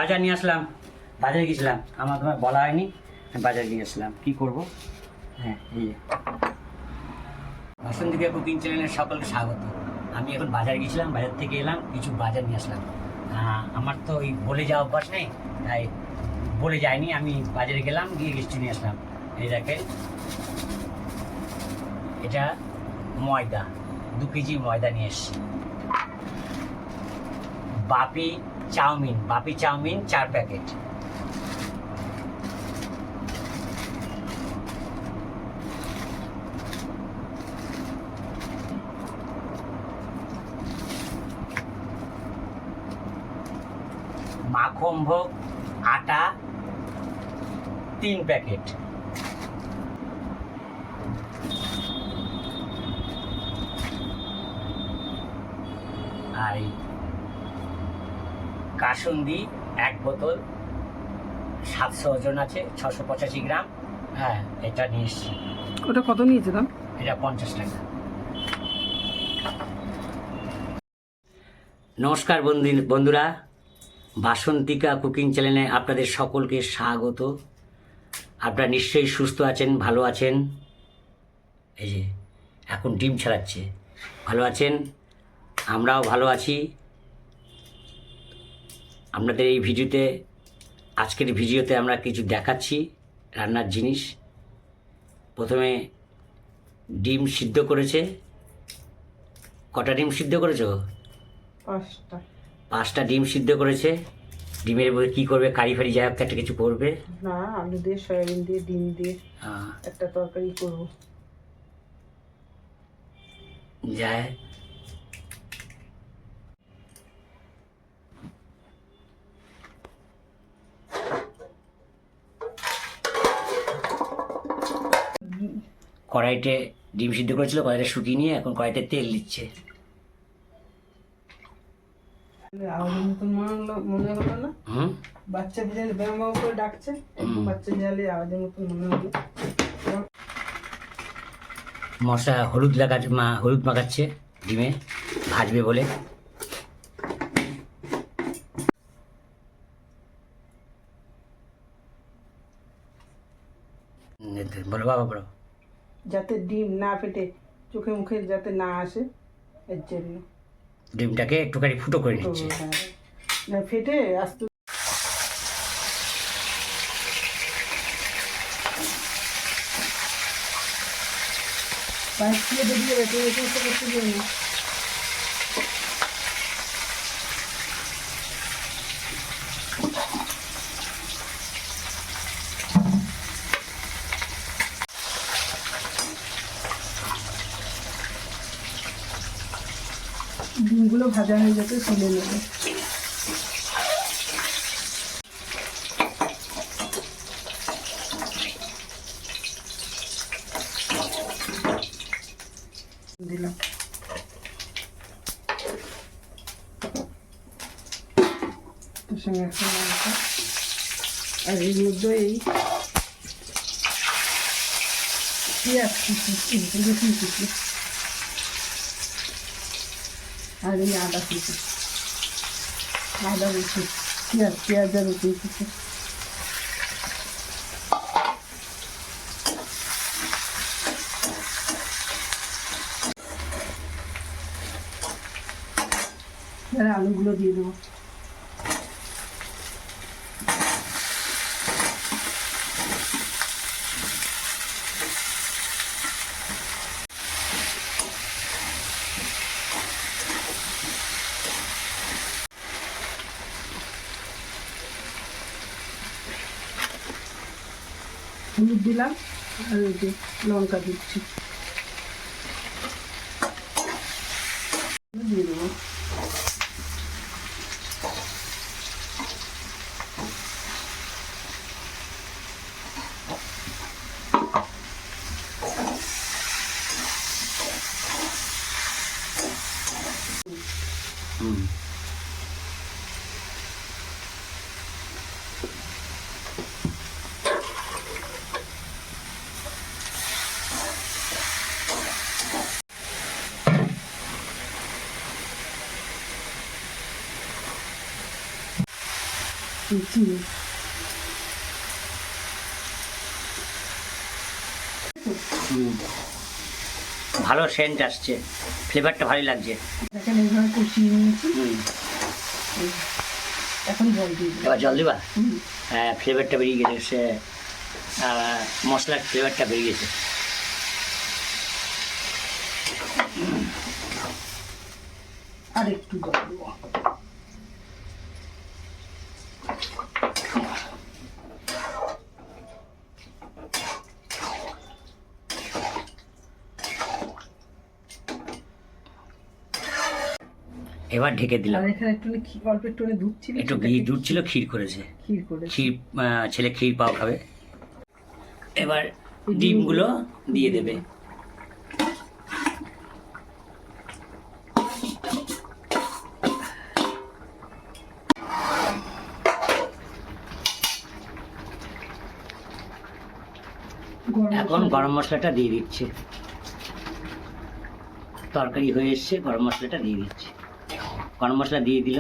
বাজার নিয়ে আসলাম, বাজারে গেছিলাম, আমার তোমার বলা হয়নি, আমি বাজারে নিয়ে আসলাম। কী করবো? হ্যাঁ, এই যে বাসন্তী কুকিং চ্যানেলের সকলকে স্বাগত। আমি এখন বাজারে গেছিলাম, বাজার থেকে এলাম, কিছু বাজার নিয়ে আসলাম। আমার তো ওই বলে যাওয়া অভ্যাস নেই, তাই বলে যায়নি, আমি বাজারে গেলাম, গিয়ে কিছু নিয়ে আসলাম। এই দেখেন, এটা ময়দা, 2 কেজি ময়দা নিয়ে এসছি। বাপি চাউমিন 4 প্যাকেট। মাখন ভোগ আটা 3 প্যাকেট। আর কাসুন্দি 1 বোতল, 700 ওজন আছে, 685 গ্রাম। হ্যাঁ, এটা নিয়ে এসছি। ওটা কত নিয়েছে দাম? এটা 50 টাকা। নমস্কার বন্ধুরা, বাসন্তিকা কুকিং চ্যানেলে আপনাদের সকলকে স্বাগত। আপনারা নিশ্চয়ই সুস্থ আছেন, ভালো আছেন। এই যে এখন ডিম ছাড়াচ্ছে, ভালো আছেন, আমরাও ভালো আছি। আপনাদের এই আজকের ভিডিওতে আমরা কিছু দেখাচ্ছি রান্নার জিনিস। প্রথমে ডিম সিদ্ধ করেছে। কটা ডিম সিদ্ধ করেছো? 5টা ডিম সিদ্ধ করেছে। ডিমের মধ্যে কী করবে? কারি ফারি যাই হোক একটা কিছু করবে না, আলু দিয়ে, সয়াবিন দিয়ে, ডিম দিয়ে একটা তরকারি করবো। যায় কড়াইতে ডিম সিদ্ধ করেছিল, কড়াইটা শুকিয়ে নিয়ে এখন কড়াইতে তেল দিচ্ছে। আওয়াজের মতন মনে হলো না? বাচ্চা বিড়াল ব্যায়াম করে ডাকছে, একদম বাচ্চা বিড়ালে আওয়াজের মতন মনে হলো। মশলা হলুদ মাখাচ্ছে ডিমে, ভাজবে বলে। বলো বাবা, বলো। যাতে ডিম না ফেটে চোখে মুখে যাতে না আসে, এর জন্য ডিমটাকে একটুখানি ফুটো করে নিচ্ছে। না ফেটে আসতে। ডিমগুলো ভাজা হয়ে যেতে তুলে নেবে। দিলাম তোর সঙ্গে একটা লঙ্কা, আর এর মধ্যে এই পেঁয়াজ কুচি, আর এই আদা কুচি, আদা রসুন, পেঁয়াজ আর রসুন কুচি। এবার আলুগুলো দিয়ে দেবো। হলুদ দিলাম, আর এই যে লঙ্কা দিচ্ছি, দিয়ে দেবো। লুচি ভালো সেন্ট আসছে, ফ্লেভারটা ভালোই লাগছে। দেখেন এইভাবে কষিয়ে নিয়েছি। এখন জল দিয়ে দিই। এবার জল দিবা? হ্যাঁ, ফ্লেভারটা বেরিয়ে গেছে, সে মশলার ফ্লেভারটা বেরিয়ে গেছে। আর একটু জল দেবো। এবার ঢেকে দিলাম। আর এখানে একটু অল্প একটু দুধ ছিল, একটু ঘি দুধ ছিল, ক্ষীর করেছে। ক্ষীর ছেলে ক্ষীর পাও খাবে। এবার ডিমগুলো দিয়ে দেবে। এখন গরম মশলাটা দিয়ে দিচ্ছে। তরকারি হয়ে এসছে, গরম মশলাটা দিয়ে দিচ্ছে। গরম মশলা দিয়ে দিল।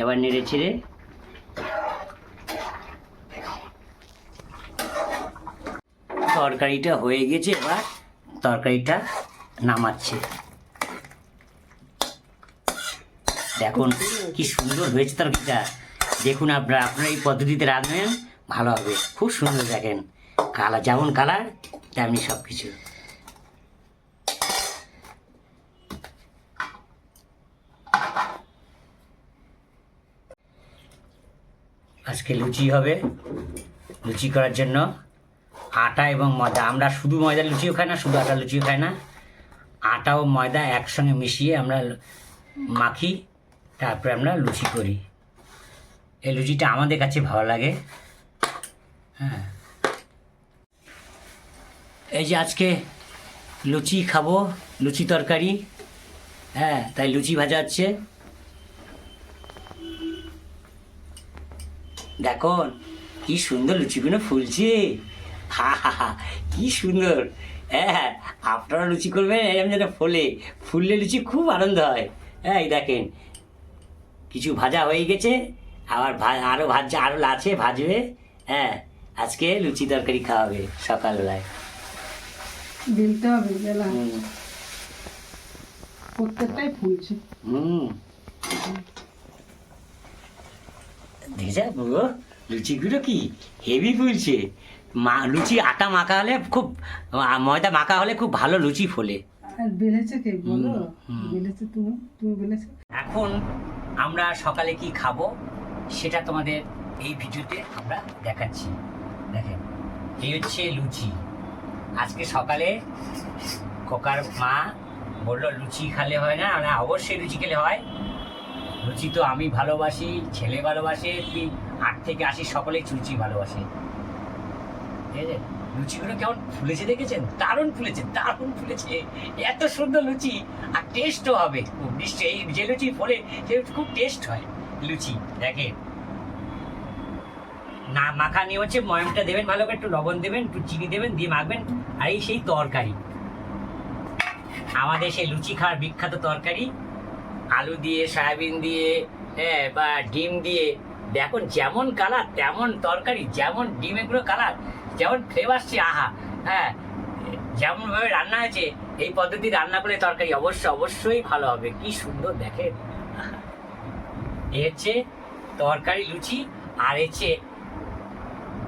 এবার নেড়ে চেড়ে তরকারিটা হয়ে গেছে। এবার তরকারিটা নামাচ্ছে। দেখুন কি সুন্দর হয়েছে তরকারিটা। দেখুন আপনারা এই পদ্ধতিতে রাঁধবেন, ভালো হবে, খুব সুন্দর। দেখেন কালার, যেমন কালার তেমনি সব কিছু। আজকে লুচি হবে। লুচি করার জন্য আটা এবং ময়দা, আমরা শুধু ময়দার লুচিও খাই না, শুধু আটার লুচিও খাই না। আটা ও ময়দা একসঙ্গে মিশিয়ে আমরা মাখি, তারপরে আমরা লুচি করি। এই লুচিটা আমাদের কাছে ভালো লাগে। হ্যাঁ, এই যে আজকে লুচি খাবো, লুচি তরকারি। হ্যাঁ, তাই লুচি ভাজা হচ্ছে। দেখুন কি সুন্দর লুচিগুলো ফুলছে। হা হা হা, কি সুন্দর। হ্যাঁ, আপনারা লুচি করবেন এরকম যেন ফুললে লুচি খুব আনন্দ হয়। হ্যাঁ, এই দেখেন কিছু ভাজা হয়ে গেছে, আবার আরও আছে, ভাজবে। হ্যাঁ, আজকে লুচি তরকারি খাওয়া হবে সকালবেলায়। বেলতে হবে, বেলা প্রত্যেকটাই ফুলছে। দেখেছা বুড়ো, লুচিগুলো কি হেভি ফুলছে। লুচি আটা মাখা হলে খুব, ময়দা মাখা হলে খুব ভালো লুচি ফোলে। আর বেলেছে কে বলো? বেলেছে তুমি বেলেছো। এখন আমরা সকালে কি খাবো সেটা তোমাদের এই ভিডিওতে আমরা দেখাচ্ছি। দেখেন, এই হচ্ছে লুচি। আজকে সকালে খোকার মা বললো লুচি খেলে হয় না, আমরা অবশ্যই লুচি খেলে হয়। লুচি তো আমি ভালোবাসি, ছেলে ভালোবাসে, 8 থেকে 80 সকলেই লুচি ভালোবাসে। ঠিক আছে, লুচিগুলো কেমন ফুলেছে দেখেছেন? দারুণ ফুলেছে, দারুণ ফুলেছে। এত সুন্দর লুচি, আর টেস্টও হবে খুব নিশ্চয়ই। যে লুচি ফোলে সে খুব টেস্ট হয় লুচি। দেখেন, না মাখা নিয়ে হচ্ছে ময়মটা দেবেন, ভালো করে একটু লবণ দেবেন, একটু চিনি দেবেন, দিয়ে মাখবেন। আর এই সেই তরকারি, আমাদের সেই লুচি খাওয়ার বিখ্যাত তরকারি, আলু দিয়ে, সয়াবিন দিয়ে, হ্যাঁ, বা ডিম দিয়ে। দেখুন যেমন কালার তেমন তরকারি, যেমন ডিমেগুলো কালার, যেমন ফ্লেভার সে আহা। হ্যাঁ, যেমনভাবে রান্না হয়েছে, এই পদ্ধতি রান্না করলে তরকারি অবশ্যই ভালো হবে। কি সুন্দর দেখেন। এ হচ্ছে তরকারি লুচি। আর হচ্ছে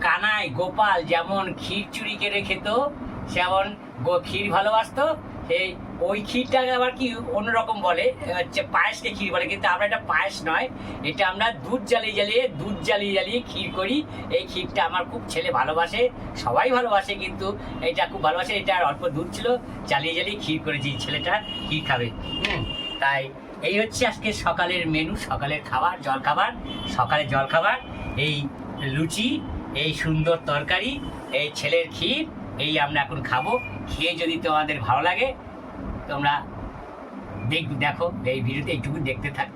কানাই গোপাল যেমন ক্ষীর চুরি করে খেত, যেমন ক্ষীর ভালোবাসতো, সেই ওই ক্ষীরটাকে আবার কি অন্যরকম বলে, হচ্ছে পায়েসকে ক্ষীর বলে। কিন্তু আমরা এটা পায়েস নয়, এটা আমরা দুধ জ্বালিয়ে ক্ষীর করি। এই ক্ষীরটা আমার খুব ছেলে ভালোবাসে, সবাই ভালোবাসে, কিন্তু এটা খুব ভালোবাসে। এটা আর অল্প দুধ ছিল, জ্বালিয়ে ক্ষীর করেছি, ছেলেটা ক্ষীর খাবে। তাই এই হচ্ছে আজকে সকালের মেনু, সকালের খাবার, জলখাবার। সকালের জলখাবার এই লুচি, এই সুন্দর তরকারি, এই ছেলের ক্ষীর, এই আমরা এখন খাবো। খেয়ে যদি তোমাদের ভালো লাগে, তোমরা দেখো এই ভিডিওতে এইটুকু দেখতে থাক।